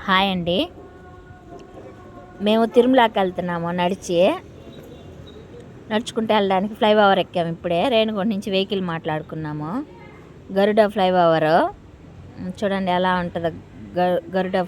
Hi అండి. మేము తిరుమలకి వెళ్తున్నాము. నడుచుకుంటూ వెళ్ళడానికి ఫ్లైఓవర్ ఎక్కాము. ఇప్పుడే రేణుగుంట నుంచి వెహికల్ మాట్లాడుకున్నాము. గరుడ ఫ్లైఓవర్ చూడండి ఎలా ఉంటుందో. గరుడ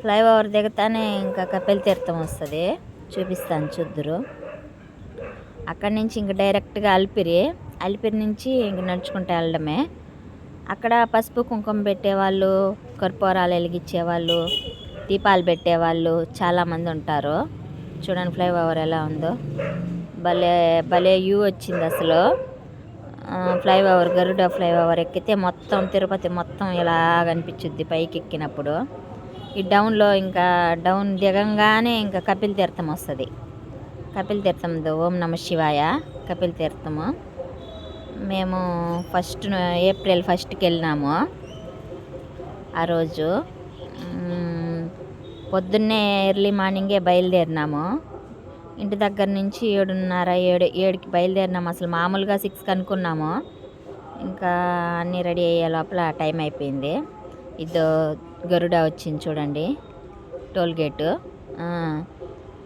ఫ్లైఓవర్ దిగతానే ఇంకా కపిల్ తీర్థం వస్తుంది. చూపిస్తాను చూద్దురు. అక్కడి నుంచి ఇంక డైరెక్ట్గా అలిపిరి నుంచి ఇంక నడుచుకుంటూ వెళ్ళడమే. అక్కడ పసుపు కుంకుమ పెట్టేవాళ్ళు, కర్పూరాలు వెలిగించేవాళ్ళు, దీపాలు పెట్టేవాళ్ళు చాలామంది ఉంటారు. చూడండి ఫ్లైఓవర్ ఎలా ఉందో. భలే భలే వ్యూ వచ్చింది అసలు. గరుడ ఫ్లైఓవర్ ఎక్కితే మొత్తం తిరుపతి మొత్తం ఇలా కనిపించుద్ది పైకి ఎక్కినప్పుడు. ఈ డౌన్ దిగంగానే ఇంకా కపిల్ తీర్థం వస్తుంది. కపిల్ తీర్థం ఓం నమ శివాయ కపిల్ తీర్థము. మేము ఏప్రిల్ 1కి వెళ్ళినాము. ఆ రోజు పొద్దున్నే ఎర్లీ మార్నింగే బయలుదేరినాము. ఇంటి దగ్గర నుంచి 7:30 7కి బయలుదేరినాము. అసలు మామూలుగా 6కి అనుకున్నాము. ఇంకా అన్నీ రెడీ అయ్యే లోపల టైం అయిపోయింది. ఇదో గరుడ వచ్చింది చూడండి, టోల్ గేటు.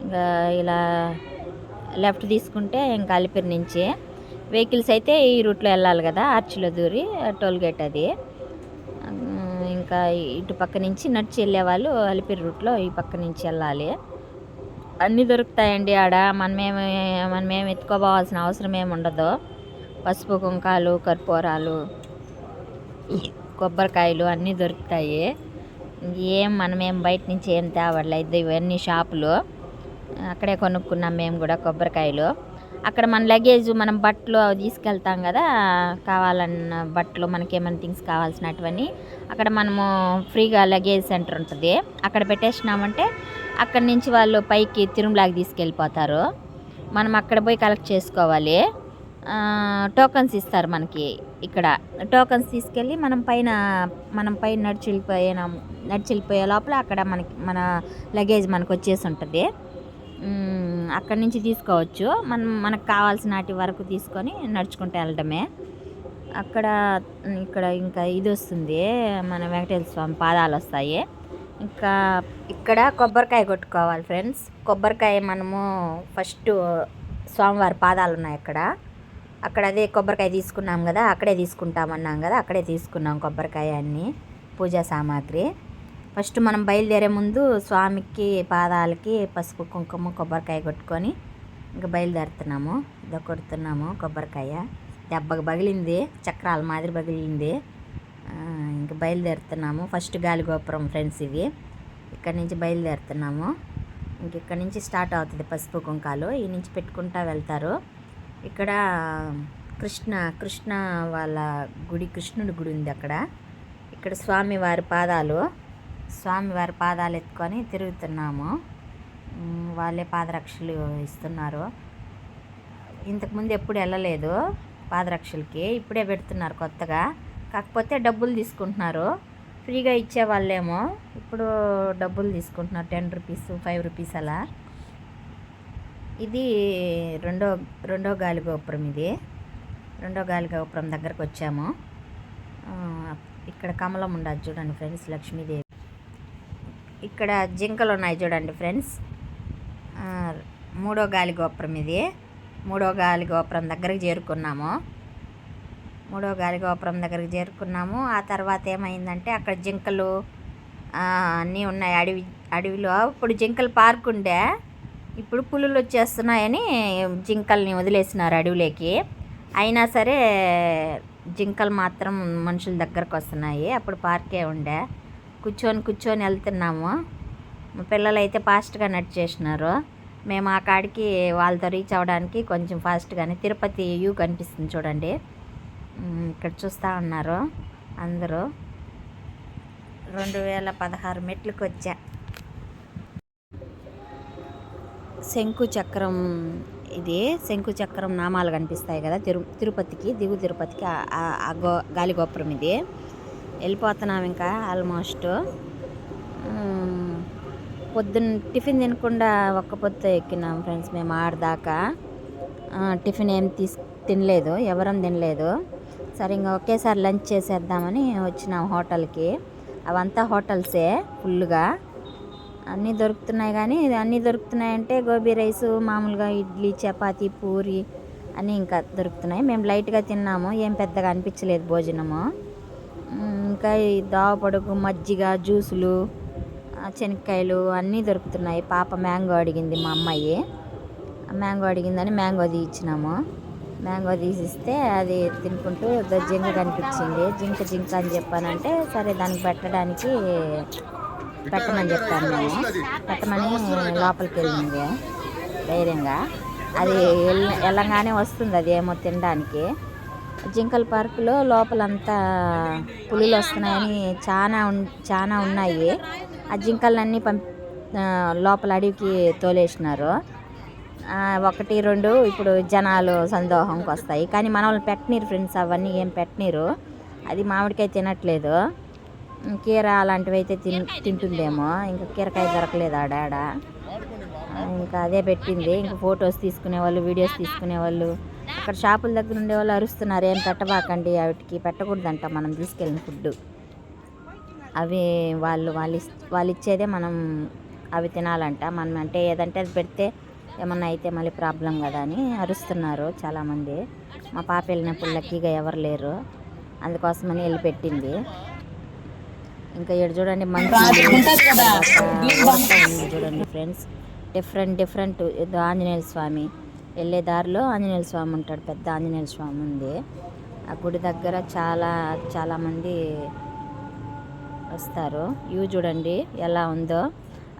ఇంకా ఇలా లెఫ్ట్ తీసుకుంటే ఇంకా అలిపిరి నుంచి వెహికల్స్ అయితే ఈ రూట్లో వెళ్ళాలి కదా, ఆర్చిలో దూరి టోల్ గేట్ అది. ఇంకా ఇటు పక్క నుంచి నడిచి వెళ్ళేవాళ్ళు అలిపిరి రూట్లో ఈ పక్క నుంచి వెళ్ళాలి. అన్నీ దొరుకుతాయండి ఆడ. మనమేమి ఎత్తుకోపోవాల్సిన అవసరం ఏమి ఉండదు. పసుపు కుంకాలు, కర్పూరాలు, కొబ్బరికాయలు అన్నీ దొరుకుతాయి. మనమేం బయట నుంచి ఏం తేవట్లేదు. ఇవన్నీ షాపులు. అక్కడే కొనుక్కున్నాం మేము కూడా కొబ్బరికాయలు. అక్కడ మన లగేజ్, మనం బట్టలు అవి తీసుకెళ్తాం కదా, కావాలన్న బట్టలు, మనకేమైనా థింగ్స్ కావాల్సినటువన్నీ అక్కడ మనము ఫ్రీగా లగేజ్ సెంటర్ ఉంటుంది, అక్కడ పెట్టేసినామంటే అక్కడి నుంచి వాళ్ళు పైకి తిరుమలకి తీసుకెళ్ళిపోతారు. మనం అక్కడ పోయి కలెక్ట్ చేసుకోవాలి. టోకన్స్ ఇస్తారు మనకి. ఇక్కడ టోకన్స్ తీసుకెళ్ళి మనం పైన నడిచి వెళ్ళిపోయే లోపల అక్కడ మన లగేజ్ మనకు వచ్చేసి ఉంటుంది. అక్కడి నుంచి తీసుకోవచ్చు. మనకు కావాల్సిన వాటి వరకు తీసుకొని నడుచుకుంటూ వెళ్ళడమే. ఇక్కడ ఇంకా ఇది వస్తుంది, మన వెంకటేశ్వర స్వామి పాదాలు వస్తాయి. ఇంకా ఇక్కడ కొబ్బరికాయ కొట్టుకోవాలి ఫ్రెండ్స్. కొబ్బరికాయ మనము ఫస్ట్ స్వామివారి పాదాలు ఉన్నాయి అక్కడ అదే కొబ్బరికాయ తీసుకున్నాం కదా, అక్కడే తీసుకుంటామన్నాం కదా, అక్కడే తీసుకున్నాం కొబ్బరికాయ అన్నీ పూజా సామాగ్రి. ఫస్ట్ మనం బయలుదేరే ముందు స్వామికి పాదాలకి పసుపు కుంకుమ కొబ్బరికాయ కొట్టుకొని ఇంకా బయలుదేరుతున్నాము. ఇదో కొడుతున్నాము కొబ్బరికాయ. దెబ్బకి పగిలింది, చక్రాల మాదిరి పగిలింది. ఇంకా బయలుదేరుతున్నాము. ఫస్ట్ గాలిగోపురం ఫ్రెండ్స్ ఇది. ఇక్కడి నుంచి బయలుదేరుతున్నాము. ఇక్కడి నుంచి స్టార్ట్ అవుతుంది పసుపు కుంకాలు. ఈ నుంచి పెట్టుకుంటా వెళ్తారు. ఇక్కడ కృష్ణ వాళ్ళ గుడి, కృష్ణుడి గుడి ఉంది అక్కడ. ఇక్కడ స్వామివారి పాదాలు ఎత్తుకొని తిరుగుతున్నాము. వాళ్ళే పాదరక్షలు ఇస్తున్నారు. ఇంతకుముందు ఎప్పుడు వెళ్ళలేదు పాదరక్షలకి, ఇప్పుడే పెడుతున్నారు కొత్తగా. కాకపోతే డబ్బులు తీసుకుంటున్నారు. ఫ్రీగా ఇచ్చేవాళ్ళేమో, ఇప్పుడు డబ్బులు తీసుకుంటున్నారు. 10 రూపీస్ 5 రూపీస్ అలా. ఇది రెండో గాలిగోపురం. రెండో గాలిగోపురం దగ్గరకు వచ్చాము. ఇక్కడ కమలం ఉండదు చూడండి ఫ్రెండ్స్, లక్ష్మీదేవి. ఇక్కడ జింకలు ఉన్నాయి చూడండి ఫ్రెండ్స్. మూడో గాలిగోపురం ఇది. మూడో గాలిగోపురం దగ్గరికి చేరుకున్నాము. ఆ తర్వాత ఏమైందంటే అక్కడ జింకలు అన్నీ ఉన్నాయి. అడవిలో ఇప్పుడు జింకల పార్క్ ఉండే, ఇప్పుడు పులులు వచ్చేస్తున్నాయని జింకల్ని వదిలేసినారు అడవిలోకి. అయినా సరే జింకలు మాత్రం మనుషుల దగ్గరకు వస్తున్నాయి. అప్పుడు పార్కే ఉండే. కూర్చొని వెళ్తున్నాము. మా పిల్లలు అయితే ఫాస్ట్గా నడిచేసినారు. మేము ఆ కాడికి వాళ్ళతో రీచ్ అవ్వడానికి కొంచెం ఫాస్ట్గానే. తిరుపతి వ్యూ కనిపిస్తుంది చూడండి. ఇక్కడ చూస్తూ ఉన్నారు అందరూ. 2016 మెట్లకు వచ్చా. శంకుచక్రం నామాలు కనిపిస్తాయి కదా తిరుపతికి, దిగు తిరుపతికి గాలిగోపురం ఇది. వెళ్ళిపోతున్నాం ఇంకా ఆల్మోస్ట్. పొద్దున్న టిఫిన్ తినకుండా ఒక్క పొద్దు ఎక్కినాం ఫ్రెండ్స్ మేము ఆడదాకా. టిఫిన్ ఏం తినలేదు, ఎవరం తినలేదు. సరే ఇంకా ఒకేసారి లంచ్ చేసేద్దామని వచ్చినాం హోటల్కి. అవంతా హోటల్సే ఫుల్గా. అన్నీ దొరుకుతున్నాయి, కానీ అన్నీ దొరుకుతున్నాయంటే గోబీ రైసు, మామూలుగా ఇడ్లీ, చపాతీ, పూరి అన్నీ ఇంకా దొరుకుతున్నాయి. మేము లైట్గా తిన్నాము, ఏం పెద్దగా అనిపించలేదు భోజనము. ఇంకా ఈ దావపొడుగు, మజ్జిగ, జ్యూసులు, శనక్కాయలు అన్నీ దొరుకుతున్నాయి. పాప మ్యాంగో అడిగింది, మా అమ్మాయి మ్యాంగో అడిగిందని మ్యాంగో తీసినాము. మ్యాంగో తీసిస్తే అది తినుకుంటూ జింక కనిపించింది. జింక అని చెప్పానంటే సరే దానికి పెట్టమని చెప్పాను మేము. పెట్టమని లోపలికి వెళ్ళింది ధైర్యంగా. అది వెళ్ళంగానే వస్తుంది, అది ఏమో తినడానికి. జింకల పార్కులో లోపలంతా పులులు వస్తున్నాయని చాలా ఉన్నాయి. ఆ జింకలన్నీ లోపల అడవికి తోలేసినారు. 1, 2 ఇప్పుడు జనాలు సందోహంకి వస్తాయి, కానీ మన వాళ్ళు పెట్టనీరు ఫ్రెండ్స్, అవన్నీ ఏం పెట్టనీరు. అది మామిడికాయ తినట్లేదు, కీర అలాంటివి అయితే తింటుందేమో. ఇంకా కీరకాయ దొరకలేదు ఆడ. ఇంకా అదే పెట్టింది. ఇంకా ఫొటోస్ తీసుకునేవాళ్ళు, వీడియోస్ తీసుకునేవాళ్ళు, అక్కడ షాపుల దగ్గర ఉండేవాళ్ళు అరుస్తున్నారు, ఏం పెట్టబాకండి, వాటికి పెట్టకూడదంట మనం తీసుకెళ్ళిన ఫుడ్. అవి వాళ్ళు ఇచ్చేదే మనం అవి తినాలంట. మనం అంటే ఏదంటే అది పెడితే ఏమన్నా అయితే మళ్ళీ ప్రాబ్లం కదా అని అరుస్తున్నారు చాలామంది. మా పాప వెళ్ళినప్పుడు లక్కీగా ఎవరు లేరు, అందుకోసమని వెళ్ళి పెట్టింది. ఇంకా ఇక్కడ చూడండి మంచి ఉంది చూడండి ఫ్రెండ్స్, డిఫరెంట్. ఇది ఆంజనేయ స్వామి, వెళ్ళే దారిలో ఆంజనేయ స్వామి ఉంటాడు, పెద్ద ఆంజనేయ స్వామి ఉంది. ఆ గుడి దగ్గర చాలామంది వస్తారు. ఇవి చూడండి ఎలా ఉందో,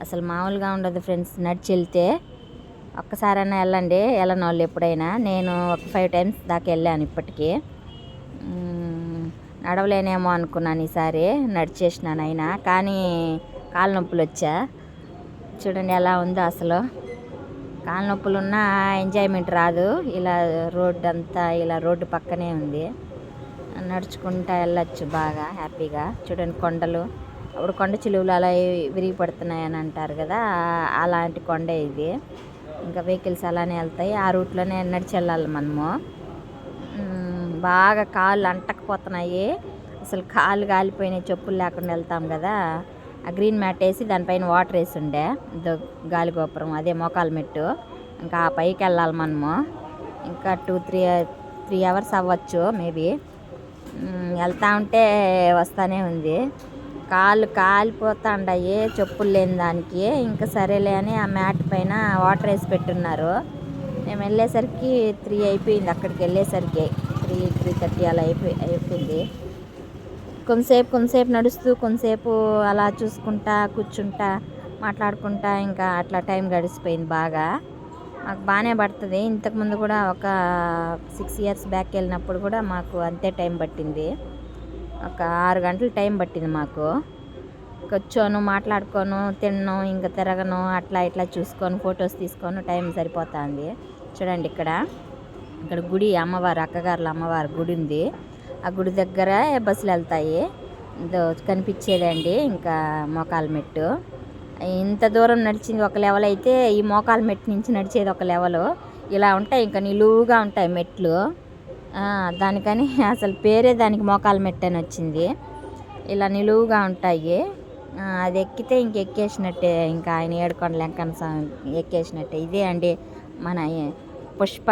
అసలు మామూలుగా ఉండదు ఫ్రెండ్స్. నడిచి వెళ్తే ఒక్కసారైనా వెళ్ళండి, వెళ్ళని వాళ్ళు ఎప్పుడైనా. నేను ఒక 5 times దాకా వెళ్ళాను ఇప్పటికీ. నడవలేనేమో అనుకున్నాను, ఈసారి నడిచేసినాను అయినా, కానీ కాళ్ళ నొప్పులు వచ్చా. చూడండి ఎలా ఉందో అసలు. కాళ్ళ నొప్పులు ఉన్నా ఎంజాయ్మెంట్ రాదు. ఇలా రోడ్డు అంతా ఇలా రోడ్డు పక్కనే ఉంది, నడుచుకుంటా వెళ్ళచ్చు బాగా హ్యాపీగా. చూడండి కొండలు, అప్పుడు కొండ చిలువలు అలా విరిగి పడుతున్నాయని అంటారు కదా, అలాంటి కొండ ఇది. ఇంకా వెహికల్స్ అలానే వెళ్తాయి, ఆ రూట్లోనే నడిచి వెళ్ళాలి మనము. బాగా కాళ్ళు అంటకపోతున్నాయి, అసలు కాళ్ళు కాలిపోయినాయి, చెప్పులు లేకుండా వెళ్తాం కదా. ఆ గ్రీన్ మ్యాట్ వేసి దానిపైన వాటర్ వేసి ఉండే, గాలిగోపురం, అదే మోకాలు మెట్టు. ఇంకా ఆ పైకి వెళ్ళాలి మనము. ఇంకా 2-3 hours అవ్వచ్చు మేబీ. వెళ్తా ఉంటే వస్తూనే ఉంది, కాళ్ళు కాలిపోతా ఉన్నాయి చెప్పులు లేని దానికి. ఇంకా సరేలే అని ఆ మ్యాట్ పైన వాటర్ వేసి పెట్టున్నారు. మేము వెళ్ళేసరికి 3 అయిపోయింది, అక్కడికి వెళ్ళేసరికి 3-3:30 అలా అయిపోయింది. కొంతసేపు నడుస్తూ, కొంతసేపు అలా చూసుకుంటా కూర్చుంటా మాట్లాడుకుంటా ఇంకా అట్లా టైం గడిచిపోయింది బాగా. మాకు బాగానే పడుతుంది. ఇంతకుముందు కూడా ఒక 6 years బ్యాక్ వెళ్ళినప్పుడు కూడా మాకు అంతే టైం పట్టింది, ఒక 6 గంటలు టైం పట్టింది మాకు. కూర్చోను, మాట్లాడుకోను, తినను, ఇంకా తిరగను, అట్లా ఇట్లా చూసుకొని ఫొటోస్ తీసుకొని టైం సరిపోతుంది. చూడండి ఇక్కడ గుడి, అమ్మవారు, అక్కగారుల అమ్మవారి గుడి ఉంది. ఆ గుడి దగ్గర బస్సులు వెళ్తాయి, కనిపించేదే అండి. ఇంకా మోకాలు మెట్టు, ఇంత దూరం నడిచింది ఒక లెవెల్ అయితే, ఈ మోకాలు మెట్టు నుంచి నడిచేది ఒక లెవెల్. ఇలా ఉంటాయి, ఇంకా నిలువుగా ఉంటాయి మెట్లు. దానికని అసలు పేరే దానికి మోకాలు మెట్టు అని వచ్చింది. ఇలా నిలువుగా ఉంటాయి, అది ఎక్కితే ఇంక ఎక్కేసినట్టే, ఇంకా ఆయన ఏడుకొండల వెంకన్న స్వామి ఎక్కేసినట్టే. ఇదే అండి మన పుష్ప,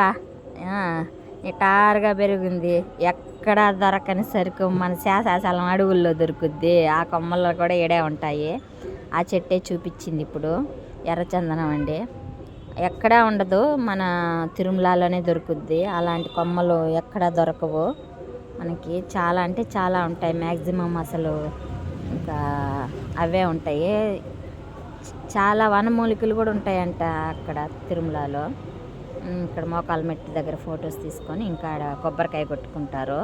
నిటారుగా పెరిగింది, ఎక్కడ దొరకని సరుకు మన శాసాచలం అడవుల్లో దొరుకుద్ది. ఆ కొమ్మల్లో కూడా ఏడే ఉంటాయి. ఆ చెట్టే చూపించింది ఇప్పుడు, ఎర్రచందనం అండి. ఎక్కడా ఉండదు, మన తిరుమలలోనే దొరుకుద్ది. అలాంటి కొమ్మలు ఎక్కడా దొరకవు మనకి. చాలా అంటే చాలా ఉంటాయి, మ్యాక్సిమం అసలు ఇంకా అవే ఉంటాయి. చాలా వనమూలికలు కూడా ఉంటాయంట అక్కడ తిరుమలలో. ఇక్కడ మోకాలు మెట్టు దగ్గర ఫొటోస్ తీసుకొని ఇంకా ఆడ కొబ్బరికాయ కొట్టుకుంటారు.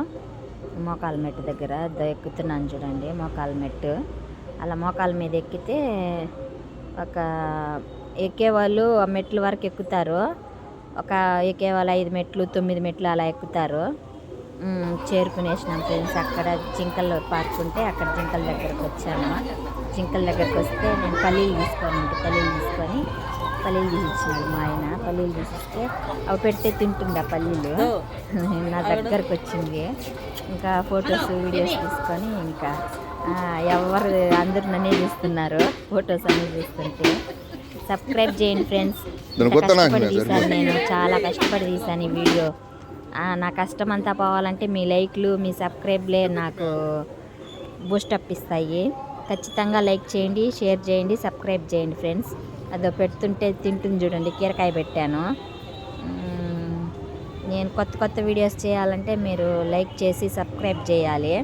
మోకాలు మెట్టు దగ్గర ఎక్కుతున్నాను చూడండి, మోకాలు మెట్టు. అలా మోకాల మీద ఎక్కితే ఎక్కేవాళ్ళు ఆ మెట్ల వరకు ఎక్కుతారు. ఎక్కేవాళ్ళు 5 మెట్లు 9 మెట్లు అలా ఎక్కుతారు. చేరుకునేసినాం ఫ్రెండ్స్. అక్కడ జింకలు పార్క్ ఉంటే అక్కడ జింకల దగ్గరకు వచ్చాను. జింకల దగ్గరకు వస్తే నేను పల్లీలు తీసుకొని పల్లీలు తీసిచ్చినాడు మా ఆయన. పల్లీలు తీసిస్తే అవి పెడితే తింటుండే పల్లీలు, నా దగ్గరకు వచ్చింది. ఇంకా ఫొటోస్ వీడియోస్ తీసుకొని ఇంకా ఎవరు అందరూ నన్నే చూస్తున్నారు ఫొటోస్ అన్నీ చూస్తుంటే. సబ్స్క్రైబ్ చేయండి ఫ్రెండ్స్. కష్టపడి తీశాను, నేను చాలా కష్టపడి తీశాను ఈ వీడియో. నా కష్టం అంతా పోవాలంటే మీ లైక్లు మీ సబ్స్క్రైబ్లే నాకు బూస్టప్ ఇస్తాయి. ఖచ్చితంగా లైక్ చేయండి, షేర్ చేయండి, సబ్స్క్రైబ్ చేయండి ఫ్రెండ్స్. అదో పెడుతుంటే తింటుంది చూడండి, కీరకాయ పెట్టాను. నేను కొత్త కొత్త వీడియోస్ చేయాలంటే మీరు లైక్ చేసి సబ్స్క్రైబ్ చేయాలి.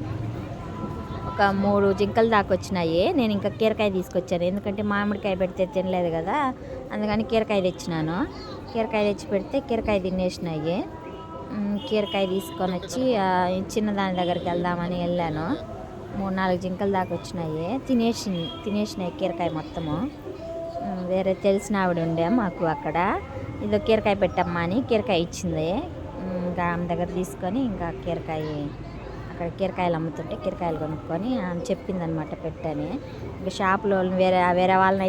ఒక 3 జింకలు దాకా వచ్చినాయి. నేను ఇంకా కీరకాయ తీసుకొచ్చాను, ఎందుకంటే మామిడికాయ పెడితే తినలేదు కదా, అందుకని కీరకాయ తెచ్చినాను. కీరకాయ తెచ్చి పెడితే కీరకాయ తినేసినాయి. కీరకాయ తీసుకొని వచ్చి చిన్నదాని దగ్గరికి వెళ్దామని వెళ్ళాను. 3-4 జింకలు దాకా వచ్చినాయి. తినేసినాయి కీరకాయ మొత్తము. వేరే తెలిసిన ఆవిడ ఉండే మాకు అక్కడ, ఇదో కీరకాయ పెట్టమ్మా అని కీరకాయ ఇచ్చింది. ఇంకా ఆమె దగ్గర తీసుకొని ఇంకా కీరకాయ, అక్కడ కీరకాయలు అమ్ముతుంటే కీరకాయలు కొనుక్కొని ఆమె చెప్పిందనమాట పెట్టని. ఇంకా షాపులో వేరే వాళ్ళని